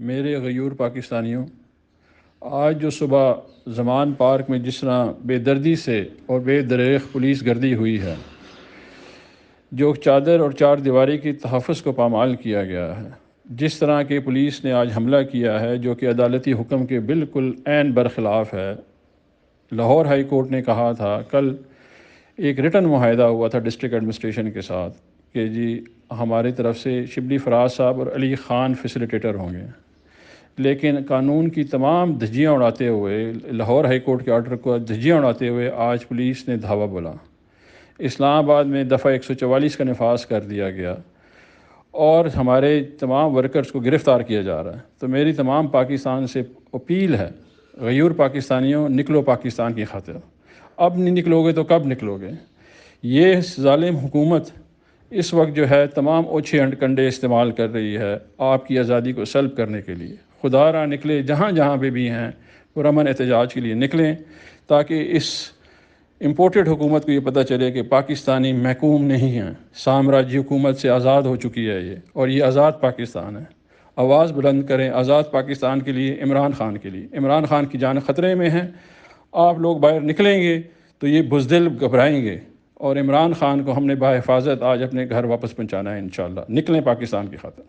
میرے غیور پاکستانیوں، آج جو صبح زمان پارک میں جس طرح بے دردی سے اور بے دریغ پولیس گردی ہوئی ہے، جو چادر اور چار دیواری کی تحفظ کو پامال کیا گیا ہے، جس طرح کے پولیس نے آج حملہ کیا ہے جو کہ عدالتی حکم کے بالکل عین برخلاف ہے۔ لاہور ہائی کورٹ نے کہا تھا، کل ایک ریٹن معاہدہ ہوا تھا ڈسٹرکٹ ایڈمنسٹریشن کے ساتھ کہ جی ہماری طرف سے شبلی فراز صاحب اور علی خان فیسیلیٹیٹر ہوں گے، لیکن قانون کی تمام دھجیاں اڑاتے ہوئے، لاہور ہائی کورٹ کے آرڈر کو دھجیاں اڑاتے ہوئے آج پولیس نے دھاوا بولا۔ اسلام آباد میں دفعہ 144 کا نفاذ کر دیا گیا اور ہمارے تمام ورکرز کو گرفتار کیا جا رہا ہے۔ تو میری تمام پاکستان سے اپیل ہے، غیور پاکستانیوں، نکلو پاکستان کی خاطر۔ اب نہیں نکلو گے تو کب نکلو گے؟ یہ ظالم حکومت اس وقت جو ہے تمام اوچھے کنڈے استعمال کر رہی ہے آپ کی آزادی کو سلب کرنے کے لیے۔ خدا را نکلے جہاں جہاں پہ بھی ہیں پرامن احتجاج کے لیے نکلیں، تاکہ اس امپورٹڈ حکومت کو یہ پتہ چلے کہ پاکستانی محکوم نہیں ہیں، سامراجی حکومت سے آزاد ہو چکی ہے یہ، اور یہ آزاد پاکستان ہے۔ آواز بلند کریں آزاد پاکستان کے لیے، عمران خان کے لیے۔ عمران خان کی جان خطرے میں ہے، آپ لوگ باہر نکلیں گے تو یہ بزدل گھبرائیں گے، اور عمران خان کو ہم نے بحفاظت آج اپنے گھر واپس پہنچانا ہے انشاءاللہ۔ نکلیں پاکستان کی خاطر۔